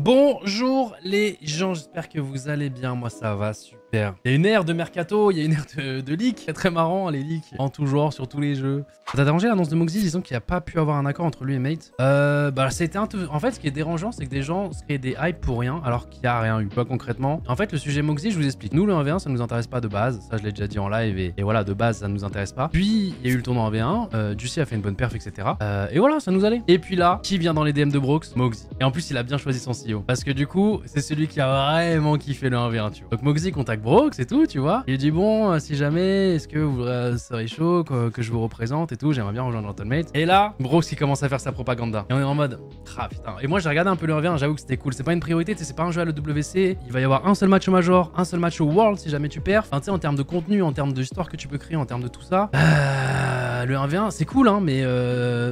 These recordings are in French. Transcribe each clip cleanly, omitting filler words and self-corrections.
Bonjour les gens, j'espère que vous allez bien, moi ça va super. Il y a une ère de mercato, il y a une ère de leaks, c'est très marrant les leaks en tout genre sur tous les jeux. Ça t'a dérangé l'annonce de Moxie, disons qu'il n'y a pas pu avoir un accord entre lui et Mate. Bah c'était un peu... En fait ce qui est dérangeant c'est que des gens se créent des hypes pour rien alors qu'il n'y a rien eu, pas concrètement. En fait le sujet Moxie je vous explique, nous le 1v1 ça nous intéresse pas de base, ça je l'ai déjà dit en live et voilà de base ça nous intéresse pas. Puis il y a eu le tournoi en V1, Juicy a fait une bonne perf etc. Et voilà ça nous allait. Et puis là, qui vient dans les DM de Brox? Moxie. Et en plus il a bien choisi son CEO. Parce que du coup c'est celui qui a vraiment kiffé le 1v1 tu vois. Donc Moxie contacte Brox et tout tu vois. Il dit bon si jamais est-ce que vous serez chaud que je vous représente et tout, j'aimerais bien rejoindre Ultimate. Et là Brox qui commence à faire sa propagande. Et on est en mode ah putain. Et moi j'ai regardé un peu le 1v1, j'avoue que c'était cool. C'est pas une priorité, c'est pas un jeu à l'EWC. Il va y avoir un seul match au Major, un seul match au World si jamais tu perds. Enfin tu sais en termes de contenu, en termes d'histoire que tu peux créer, en termes de tout ça. Le 1v1 c'est cool hein mais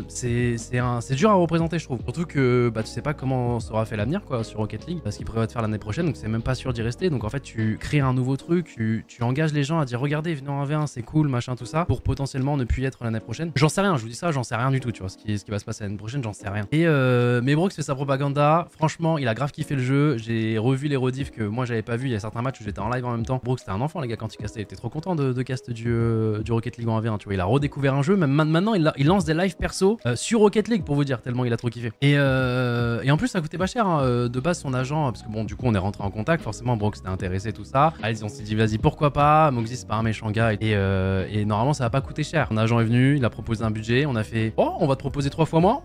c'est dur à représenter je trouve. Surtout que bah tu sais pas comment sera fait l'avenir quoi sur Rocket League parce qu'il prévoit de faire l'année prochaine donc c'est même pas sûr d'y rester. Donc en fait tu crées un nouveau truc, tu engages les gens à dire regardez venez en 1v1 c'est cool machin tout ça pour potentiellement ne plus y être l'année prochaine. J'en sais rien, je vous dis ça, j'en sais rien du tout tu vois ce qui va se passer l'année prochaine, j'en sais rien. Et mais Brox fait sa propaganda, franchement il a grave kiffé le jeu, j'ai revu les rediffs que moi j'avais pas vu, il y a certains matchs où j'étais en live en même temps. Brox c'était un enfant les gars quand il castait, il était trop content de cast du Rocket League en 1v1 tu vois, il a redécouvert un jeu, même maintenant il lance des lives perso sur Rocket League pour vous dire tellement il a trop kiffé. Et en plus ça coûtait pas cher hein, de base son agent parce que bon du coup on est rentré en contact, forcément Brox était intéressé tout ça. Allez on s'est dit vas-y pourquoi pas, Moxie c'est pas un méchant gars et normalement ça va pas coûter cher. Mon agent est venu, il a proposé un budget, on a fait oh on va te proposer 3 fois moins.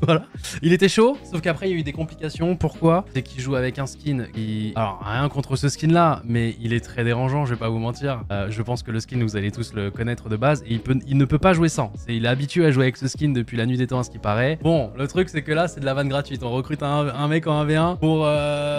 Voilà, il était chaud, sauf qu'après il y a eu des complications. Pourquoi? C'est qu'il joue avec un skin qui... Alors rien contre ce skin là, mais il est très dérangeant, je vais pas vous mentir. Je pense que le skin vous allez tous le connaître de base et il ne peut pas jouer sans. Il est habitué à jouer avec ce skin depuis la nuit des temps à ce qui paraît. Bon, le truc c'est que là c'est de la vanne gratuite, on recrute un mec en 1v1 pour...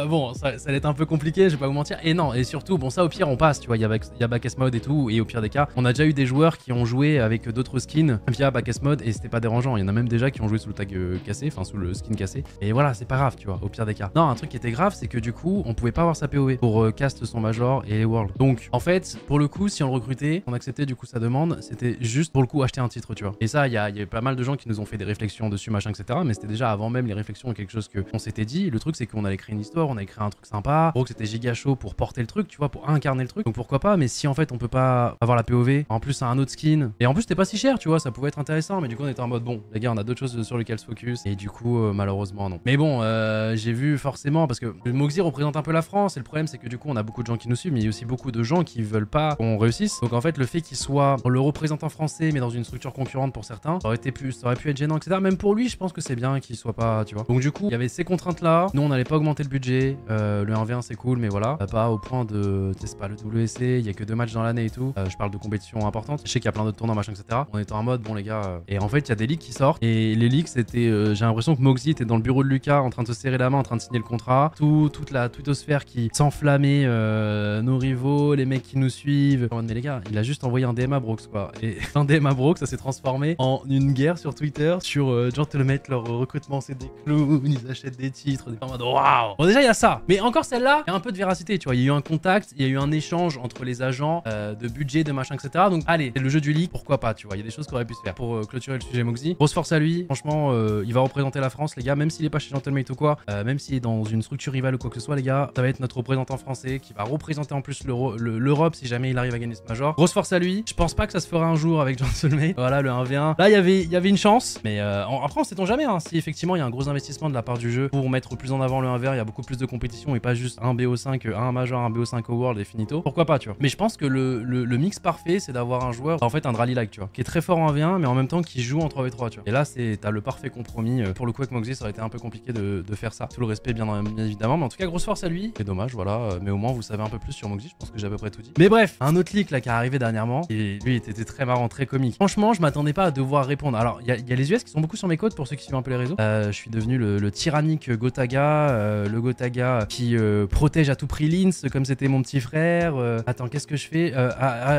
Bon, ça va être un peu compliqué, je vais pas vous mentir. Et non, et surtout, bon ça au pire on passe, tu vois, il y a Backes Mode et tout, et au pire des cas, on a déjà eu des joueurs qui ont joué avec d'autres skins via Backes Mode et c'était pas dérangeant. Il y en a même déjà qui ont joué sous le tag cassé, enfin sous le skin cassé. Et voilà, c'est pas grave, tu vois, au pire des cas. Non, un truc qui était grave, c'est que du coup, on pouvait pas avoir sa POV pour cast son Major et les Worlds. Donc, en fait, pour le coup, si on le recrutait, on acceptait du coup sa demande, c'était juste pour le coup acheter un titre, tu vois. Et ça, il y a pas mal de gens qui nous ont fait des réflexions dessus, machin, etc. Mais c'était déjà avant même les réflexions, quelque chose qu'on s'était dit. Le truc, c'est qu'on allait créer une histoire, on allait créer un truc sympa. Gros, que c'était giga chaud pour porter le truc, tu vois, pour incarner le truc. Donc pourquoi pas, mais si en fait on peut pas avoir la POV, en plus un autre skin, et en plus c'était pas si cher, tu vois, ça pouvait être intéressant. Mais du coup, on était en mode bon, les gars, on a d'autres choses sur lesquelles se focus. Et du coup, malheureusement, non. Mais bon, j'ai vu forcément, parce que Moxie représente un peu la France, et le problème, c'est que du coup, on a beaucoup de gens qui nous suivent, mais il y a aussi beaucoup de gens qui veulent pas qu'on réussisse. Donc en fait, le fait qu'il soit le représentant français, mais dans une structure concurrente pour certains, ça aurait pu être gênant, etc. Même pour lui, je pense que c'est bien qu'il soit pas, tu vois. Donc du coup, il y avait ces contraintes-là. Nous, on n'allait pas augmenter le budget. Le 1v1, c'est cool, mais voilà. Pas au point de, tu sais, c'est pas le WC, il y a que 2 matchs dans l'année et tout. Je parle de compétitions importantes. Je sais qu'il y a plein d'autres tournois, machin, etc. On était en mode, bon les gars. Et en fait, il y a des leaks qui sortent. Et les leaks, c'était, j'ai l'impression que Moxie était dans le bureau de Lucas en train de se serrer la main, en train de signer le contrat. Toute la twittosphère qui s'enflammait, nos rivaux, les mecs qui nous suivent. Mais les gars, il a juste envoyé un DM à Brox, quoi. Et un DM à Brox, ça s'est transformé en une guerre sur Twitter sur genre te le mettre, leur recrutement, c'est des clowns, ils achètent des titres, en mode waouh. Bon, déjà, il y a ça. Mais encore celle-là, il y a un peu de véracité, tu vois. Il y a eu un contact, il y a eu un échange entre les agents de budget, de machin, etc. Donc, allez, c'est le jeu du leak, pourquoi pas, tu vois. Il y a des choses qui auraient pu se faire pour clôturer le sujet Moxie. Grosse force à lui. Franchement, il va représenter la France, les gars, même s'il est pas chez Gentlemate ou quoi, même s'il est dans une structure rivale ou quoi que ce soit, les gars, ça va être notre représentant français qui va représenter en plus l'Europe si jamais il arrive à gagner ce Major. Grosse force à lui. Je pense pas que ça se fera un jour avec Gentlemate. Voilà, le 1v1. Là, il y avait une chance, mais après, on sait-on jamais, hein, si effectivement il y a un gros investissement de la part du jeu pour mettre plus en avant le 1v1, il y a beaucoup plus de compétition et pas juste un BO5, un Major, un BO5 au World et finito. Pourquoi pas, tu vois. Mais je pense que le mix parfait, c'est d'avoir un joueur, en fait, un rally-like, tu vois, qui est très fort en 1v1, mais en même temps qui joue en 3v3, tu vois. Et là, t'as le parfait compromis. Pour le coup, avec Moxie, ça aurait été un peu compliqué de faire ça. Tout le respect, bien évidemment, mais en tout cas, grosse force à lui. C'est dommage, voilà. Mais au moins, vous savez un peu plus sur Moxie, je pense que j'ai à peu près tout dit. Mais bref, un autre leak là qui est arrivé dernièrement, et lui, il était très marrant, très comique. Franchement, je m'attendais pas à devoir répondre. Alors, il y a les US qui sont beaucoup sur mes côtes pour ceux qui suivent un peu les réseaux. Je suis devenu le tyrannique Gotaga, le Gotaga qui protège à tout prix Linz comme c'était mon petit frère. Attends, qu'est-ce que je fais?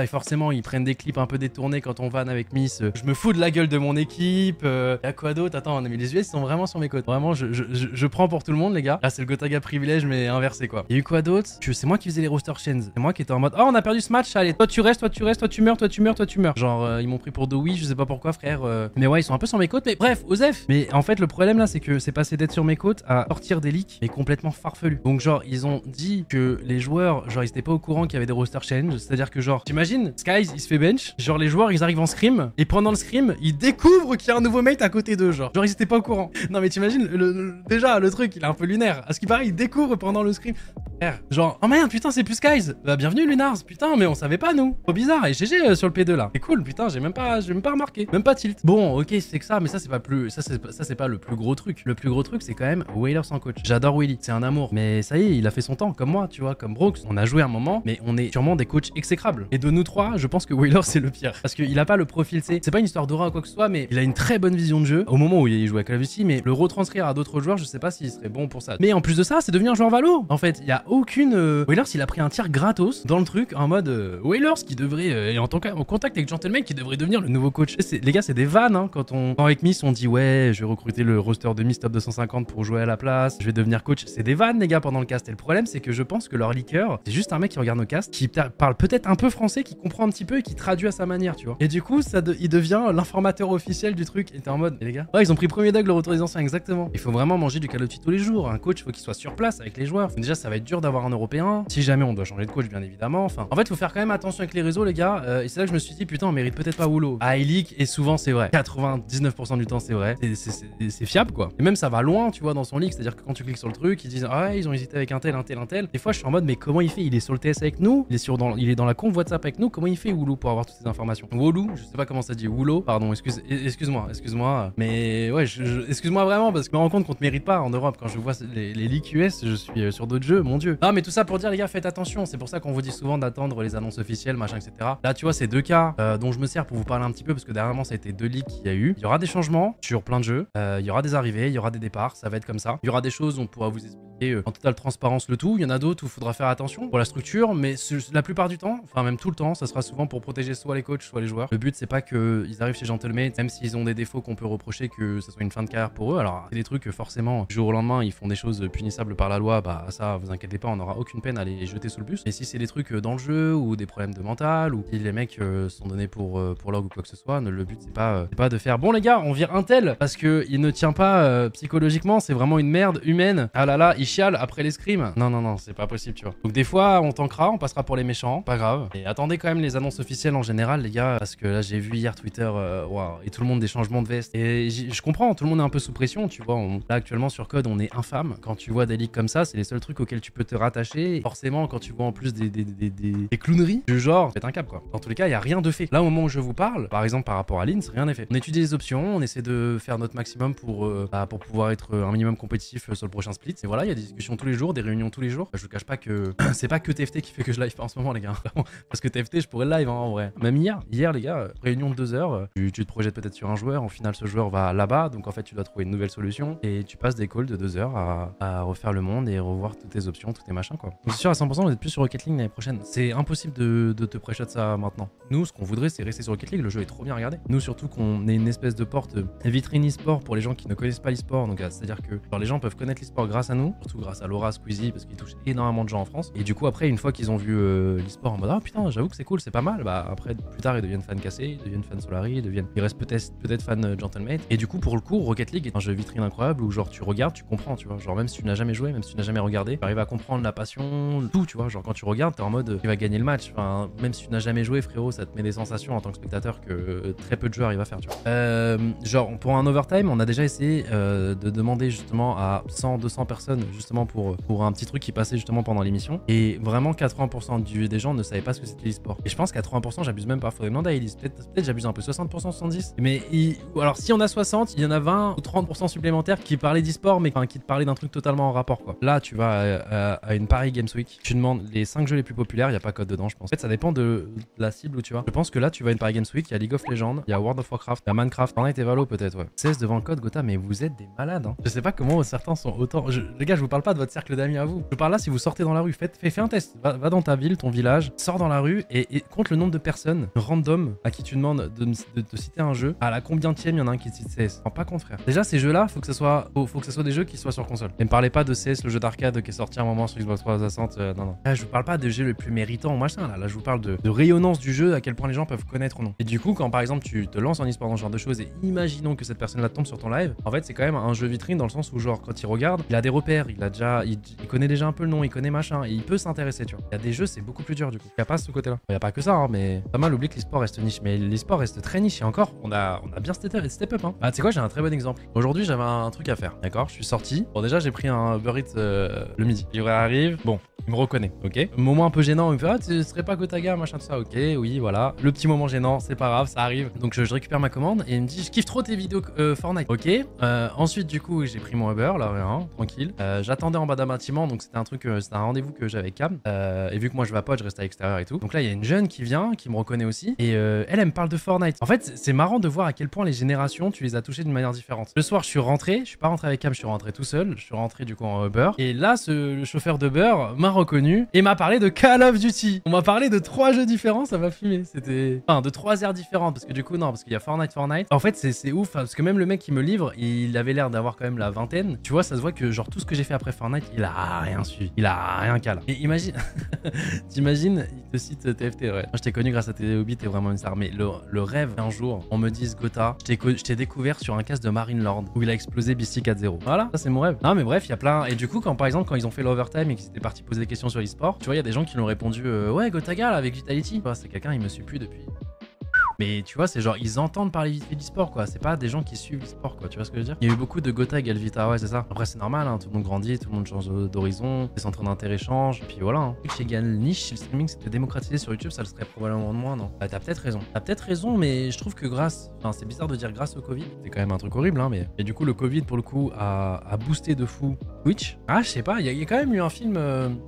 Et forcément, ils prennent des clips un peu détournés quand on vanne avec Miss. Je me fous de la gueule de mon équipe. Y'a quoi d'autre? Attends, attends, mais les US ils sont vraiment sur mes côtes. Vraiment, je prends pour tout le monde, les gars. Là, c'est le Gotaga privilège, mais inversé quoi. Il y a eu quoi d'autre? C'est moi qui faisais les roster chains. C'est moi qui étais en mode, oh, on a perdu ce match, allez, toi tu restes, toi tu restes, toi tu meurs, toi tu meurs, toi tu meurs. Genre, ils m'ont pris pour Dewey, je sais pas pourquoi, frère. Mais ouais, ils sont un peu sur mes côtes, mais bref, Osef. Mais en fait, le problème là, c'est que c'est passé d'être sur mes côtes à sortir des leaks, mais complètement farfelu. Donc, genre, ils ont dit que les joueurs, genre, ils étaient pas au courant qu'il y avait des roster change. C'est-à-dire que, genre, t'imagines, Skies, il se fait bench. Genre, les joueurs, ils arrivent en scrim, et pendant le scrim, ils découvrent qu'il y a un nouveau mate à côté d'eux, genre. Genre, ils étaient pas au courant. Non, mais t'imagines, déjà, le truc, il est un peu lunaire. À ce qui paraît, ils découvrent pendant le scrim. Genre, oh merde, putain, c'est plus Skies. Bah, bienvenue, Lunars. Putain, mais on savait pas, nous. Trop bizarre. Et GG sur le P2 là. C'est cool, putain, j'ai même pas remarqué. Même pas tilt. Bon, ok, c'est que ça, mais ça, c'est pas plus. Ça, c'est pas le plus gros truc. Le plus gros truc, c'est quand même Wheeler sans coach. J'adore Willy. C'est un amour. Mais ça y est, il a fait son temps, comme moi, tu vois, comme Brooks. On a joué un moment, mais on est sûrement des coachs exécrables. Et de nous trois, je pense que Wheeler, c'est le pire. Parce qu'il a pas le profil, c'est pas une histoire d'aura ou quoi que ce soit, mais il a une très bonne vision de jeu au moment où il jouait à Call of Duty, mais le retranscrire à d'autres joueurs, je sais pas s'il serait bon pour ça. Mais en plus de ça, c'est devenu un joueur Valo. En fait, il y a aucune. Wheelers, il a pris un tir gratos dans le truc en mode Wheelers qui devrait, en contact avec Gentleman qui devrait devenir le nouveau coach. Les gars, c'est des vannes, hein, quand avec Miss, on dit ouais, je vais recruter le roster de Miss top 250 pour jouer à la place, je vais devenir coach. C'est des vannes, les gars, pendant le cast. Et le problème, c'est que je pense que leur leaker, c'est juste un mec qui regarde nos casts, qui parle peut-être un peu français, qui comprend un petit peu et qui traduit à sa manière, tu vois. Et du coup, il devient l'informateur officiel du truc. Et t'es en mode, mais les gars, ouais, ils ont pris premier dog le retour des anciens, exactement. Il faut vraiment manger du Call of Duty tous les jours. Un coach, faut qu'il soit sur place avec les joueurs. Déjà, ça va être dur d'avoir un Européen. Si jamais on doit changer de coach, bien évidemment. Enfin, en fait, faut faire quand même attention avec les réseaux, les gars. Et c'est là que je me suis dit, putain, on mérite peut-être pas Woolo. À iLeak, et souvent, c'est vrai. 99% du temps, c'est vrai. C'est fiable, quoi. Et même, ça va loin, tu vois, dans son leak. C'est-à-dire que quand tu cliques sur le truc, ils disent, ah ouais, ils ont hésité avec un tel. Des fois, je suis en mode, mais comment il fait? Il est sur le TS avec nous. Il est dans la conf WhatsApp avec nous. Comment il fait, Woolo, pour avoir toutes ces informations? Woolo, je sais pas comment ça dit. Woolo, pardon, excuse-moi. Mais ouais, excuse-moi vraiment, parce que je me rends compte qu'on te mérite pas en Europe. Quand je vois les leaks US, je suis sur d'autres jeux, mon dieu. Non, mais tout ça pour dire, les gars, faites attention. C'est pour ça qu'on vous dit souvent d'attendre les annonces officielles, machin, etc. Là, tu vois, c'est deux cas dont je me sers pour vous parler un petit peu, parce que dernièrement, ça a été deux leaks qu'il y a eu. Il y aura des changements sur plein de jeux. Il y aura des arrivées, il y aura des départs. Ça va être comme ça. Il y aura des choses, on pourra vous expliquer en totale transparence le tout. Il y en a d'autres où il faudra faire attention pour la structure, mais la plupart du temps, enfin même tout le temps, ça sera souvent pour protéger soit les coachs, soit les joueurs. Le but, c'est pas qu'ils arrivent chez Gentlemate, même s'ils ont des défauts qu'on peut reprocher, que ça soit une fin de carrière pour eux. Alors, c'est des trucs que forcément, du jour au lendemain, ils font des choses punissables par la loi. Bah, ça, vous inquiétez pas, on n'aura aucune peine à les jeter sous le bus. Mais si c'est des trucs dans le jeu ou des problèmes de mental, ou si les mecs sont donnés pour log ou quoi que ce soit, le but, c'est pas de faire bon, les gars, on vire un tel parce que il ne tient pas psychologiquement, c'est vraiment une merde humaine. Ah là là, il chiale après les scrims. Non, c'est pas possible, tu vois. Donc, des fois, on tankera, on passera pour les méchants, pas grave. Et attendez quand même les annonces officielles en général, les gars, parce que là, j'ai vu hier Twitter, waouh, et tout le monde des changements de veste. Et je comprends, tout le monde est un peu sous pression, tu vois. Là, actuellement, sur Code, on est infâme. Quand tu vois des leaks comme ça, c'est les seuls trucs auxquels tu peux te rattacher. Et forcément, quand tu vois en plus des clowneries du genre, c'est un cap, quoi. Dans tous les cas, il y a rien de fait. Là, au moment où je vous parle, par exemple, par rapport à Lins, rien n'est fait. On étudie les options, on essaie de faire notre maximum pour pouvoir être un minimum compétitif sur le prochain split. Et voilà, il y a des discussions tous les jours, des réunions tous les jours. Je vous cache pas que c'est pas que TFT qui fait que je live pas en ce moment, les gars. Parce que TFT, je pourrais le live, hein, en vrai. Même hier, les gars, réunion de 2 heures. Tu te projettes peut-être sur un joueur. Au final, ce joueur va là-bas. Donc, en fait, tu dois trouver une nouvelle solution. Et tu passes des calls de 2 heures à refaire le monde et revoir toutes tes options, tous tes machins, quoi. Donc, c'est sûr, à 100%, vous êtes plus sur Rocket League l'année prochaine. C'est impossible de te pré-shot ça maintenant. Nous, ce qu'on voudrait, c'est rester sur Rocket League. Le jeu est trop bien regardé. Nous, surtout qu'on est une espèce de porte vitrine e-sport pour les gens qui ne connaissent pas l'e-sport. Donc, c'est-à-dire que genre, les gens peuvent connaître l'e-sport grâce à nous, surtout grâce à Laura, Squeezie, parce qu'ils touchent énormément de gens en France. Et du coup, après, une fois qu'ils ont vu l'e-sport en mode ah putain, j'avoue que c'est cool, c'est pas mal, bah après, plus tard, ils deviennent fans cassés, ils deviennent fans Solari, ils restent peut-être fans Gentlemate. Et du coup, pour le coup, Rocket League est un jeu vitrine incroyable où genre tu regardes, tu comprends, tu vois. Genre, même si tu n'as jamais joué, même si tu n'as jamais regardé, tu arrives à comprendre la passion, tout, tu vois. Genre, quand tu regardes, t'es en mode tu vas gagner le match. Enfin, même si tu n'as jamais joué, frérot, ça te met des sensations en tant que spectateur que très peu de joueurs arrivent à faire, tu vois. Genre, pour un overtime, on a déjà essayé de demander justement à 100-200 personnes, justement pour un petit truc qui passait justement pendant l'émission. Et vraiment, 80% des gens ne savaient pas ce que c'était l'e-sport. Et je pense qu'à 80%, j'abuse même pas. Faudrait demander à Elise. Peut-être j'abuse un peu. 60%, 70%. Mais alors, si on a 60, il y en a 20 ou 30% supplémentaires qui parlaient d'e-sport, mais qui te parlaient d'un truc totalement en rapport, quoi. Là, tu vas à une Paris Games Week. Tu demandes les 5 jeux les plus populaires. Il n'y a pas code dedans, je pense. En fait, ça dépend de la cible où tu vas. Je pense que là, tu vas à une Paris Games Week. Il y a League of Legends, il y a World of Warcraft, il y a Minecraft, Fortnite et Valo, peut-être, ouais. 16 devant le code, Gotha, mais vous êtes des malades, hein. Je sais pas comment certains sont autant. Les gars, vous parle pas de votre cercle d'amis à vous. Je parle là si vous sortez dans la rue. Fais un test. Va dans ta ville, ton village, sors dans la rue et compte le nombre de personnes random à qui tu demandes de te citer un jeu. À la combienième il y en a un qui te cite CS. Rends pas compte, frère. Déjà, ces jeux-là, faut que ce soit des jeux qui soient sur console. Et me parlez pas de CS, le jeu d'arcade qui est sorti à un moment sur Xbox 360. Non. Là, je vous parle pas des jeux les plus méritants ou machin. Là, je vous parle de rayonnance du jeu, à quel point les gens peuvent connaître ou non. Et du coup, quand par exemple tu te lances en e-sport dans ce genre de choses et imaginons que cette personne-là tombe sur ton live, en fait, c'est quand même un jeu vitrine dans le sens où, genre, quand il regarde, il a des repères, il connaît déjà un peu le nom, il connaît machin, et il peut s'intéresser, tu vois. Il y a des jeux, c'est beaucoup plus dur du coup. Il n'y a pas ce côté-là. Il n'y a pas que ça, hein, mais pas mal oublié que l'e-sport reste niche. Mais l'e-sport reste très niche et encore, on a bien step up, hein. Ah, tu sais quoi, j'ai un très bon exemple. Aujourd'hui, j'avais un truc à faire, d'accord? Je suis sorti. Bon, déjà, j'ai pris un Uber Eats le midi. Le livreur arrive. Bon, il me reconnaît, ok? Moment un peu gênant, il me fait ah, tu serais pas Gotaga, machin, tout ça, ok, oui, voilà. Le petit moment gênant, c'est pas grave, ça arrive. Donc je récupère ma commande et il me dit je kiffe trop tes vidéos Fortnite, ok? Ensuite, du coup, j'ai pris mon Uber, là, hein, tranquille. J'attendais en bas d'un bâtiment, donc c'était un rendez-vous que j'avais avec Cam. Et vu que moi je vapote, je reste à l'extérieur et tout. Donc là, il y a une jeune qui vient, qui me reconnaît aussi, et elle me parle de Fortnite. En fait, c'est marrant de voir à quel point les générations, tu les as touchées d'une manière différente. Le soir, je suis pas rentré avec Cam, je suis rentré tout seul. Je suis rentré du coup en Uber. Et là, le chauffeur d'Uber m'a reconnu et m'a parlé de Call of Duty. On m'a parlé de 3 jeux différents, ça m'a fumé. C'était. Enfin, de 3 aires différentes. Parce que du coup, non, parce qu'il y a Fortnite. En fait, c'est ouf. Parce que même le mec qui me livre, il avait l'air d'avoir quand même la vingtaine. Tu vois, ça se voit que, genre, tout ce que j'ai fait après Fortnite, il a rien su. Il a rien calé. Et imagine. T'imagines, il te cite TFT, ouais. Moi, je t'ai connu grâce à tes hobbies, t'es vraiment une star. Mais le rêve qu'un jour, on me dise Gotha, je t'ai découvert sur un casque de Marine Lord où il a explosé BC 4-0. Voilà, ça c'est mon rêve. Non, mais bref, il y a plein. Et du coup, par exemple, quand ils ont fait l'overtime et qu'ils étaient partis poser des questions sur l'e-sport, tu vois, il y a des gens qui l'ont répondu ouais, Gotaga là, avec Vitality. C'est quelqu'un, il me suit plus depuis. Mais tu vois, c'est genre, ils entendent parler vite fait d'e-sport, quoi. C'est pas des gens qui suivent l'e-sport, quoi. Tu vois ce que je veux dire? Il y a eu beaucoup de Gotha et Vita, ouais, c'est ça. Après, c'est normal, hein. Tout le monde grandit, tout le monde change d'horizon, les centres d'intérêt changent, et puis voilà. Hein. Twitch égale niche, si le streaming s'était démocratisé sur YouTube, ça le serait probablement de moins, non? Bah, t'as peut-être raison. T'as peut-être raison, mais je trouve que enfin, c'est bizarre de dire grâce au Covid. C'est quand même un truc horrible, hein, mais. Et du coup, le Covid, pour le coup, a boosté de fou Twitch. Ah, je sais pas, il y a quand même eu un film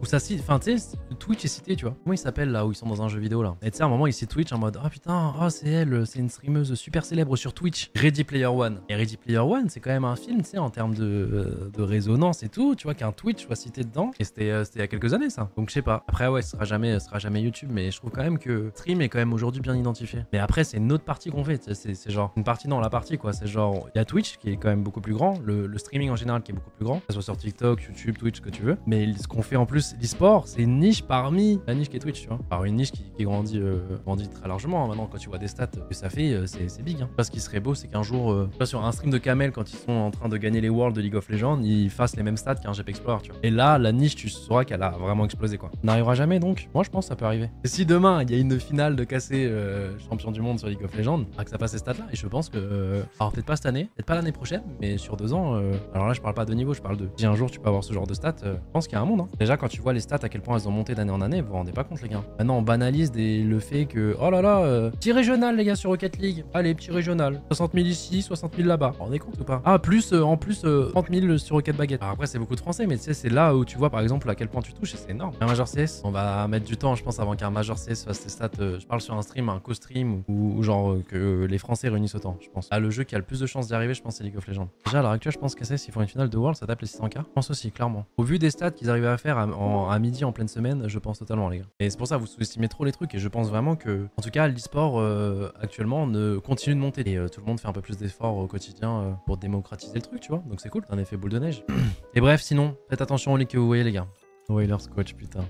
où ça cite. Enfin, tu sais, Twitch est cité, tu vois. Comment il s'appelle là, où ils sont dans un jeu vidéo là? Et tu sais, à un moment, il cite Twitch en mode, oh putain, oh, c'est elle, c'est une streameuse super célèbre sur Twitch, Ready Player One. Et Ready Player One, c'est quand même un film, tu sais, en termes de résonance et tout, tu vois, qu'un Twitch soit cité dedans. Et c'était il y a quelques années, ça. Donc je sais pas. Après, ouais, ce sera jamais YouTube, mais je trouve quand même que stream est quand même aujourd'hui bien identifié. Mais après, c'est une autre partie qu'on fait. C'est genre une partie, non, la partie quoi. C'est genre, il y a Twitch qui est quand même beaucoup plus grand, le streaming en général qui est beaucoup plus grand, que ce soit sur TikTok, YouTube, Twitch, ce que tu veux. Mais ce qu'on fait en plus, l'e-sport, c'est une niche parmi la niche qui est Twitch, tu vois. Par une niche qui grandit très largement. Hein. Maintenant, quand tu vois des stats que ça fait, c'est big. Hein. Ce qui serait beau, c'est qu'un jour, sur un stream de Kamel, quand ils sont en train de gagner les Worlds de League of Legends, ils fassent les mêmes stats qu'un GP Explorer, tu vois. Et là, la niche, tu sauras qu'elle a vraiment explosé, quoi. On n'arrivera jamais, donc. Moi, je pense que ça peut arriver. Et si demain, il y a une finale de casser champion du monde sur League of Legends, que ça passe ces stats-là, et je pense que. Alors, peut-être pas cette année, peut-être pas l'année prochaine, mais sur 2 ans. Alors là, je parle pas de niveau, je parle de. Si un jour tu peux avoir ce genre de stats, je pense qu'il y a un monde. Hein. Déjà, quand tu vois les stats, à quel point elles ont monté d'année en année, vous vous rendez pas compte, les gars. Maintenant, on banalise le fait que. Oh là là, petit régional, les gars, sur Rocket League. Allez, petit régional. 60 000 ici, 60 000 là-bas. On est compte ou pas? Ah, en plus, 30 000 sur Rocket Baguette. Alors après, c'est beaucoup de français, mais tu sais, c'est là où tu vois par exemple à quel point tu touches et c'est énorme. Un Major CS, on va mettre du temps, je pense, avant qu'un Major CS fasse ses stats. Je parle sur un stream, un co-stream ou genre que les Français réunissent autant, je pense. Ah, le jeu qui a le plus de chances d'y arriver, je pense, c'est League of Legends. Déjà, à l'heure actuelle, je pense qu'ACS, s'ils font une finale de World, ça tape les 600K. Je pense aussi, clairement. Au vu des stats qu'ils arrivaient à faire à midi en pleine semaine, je pense totalement, les gars. Et c'est pour ça, vous sous-estimez trop les trucs et je pense vraiment que, en tout cas, l'e-sport actuellement continue de monter. Et tout le monde fait un peu plus d'efforts au quotidien pour démocratiser le truc, tu vois. Donc c'est cool, c'est un effet boule de neige. Et bref, sinon, faites attention aux leaks que vous voyez, les gars. Whalers coach, putain.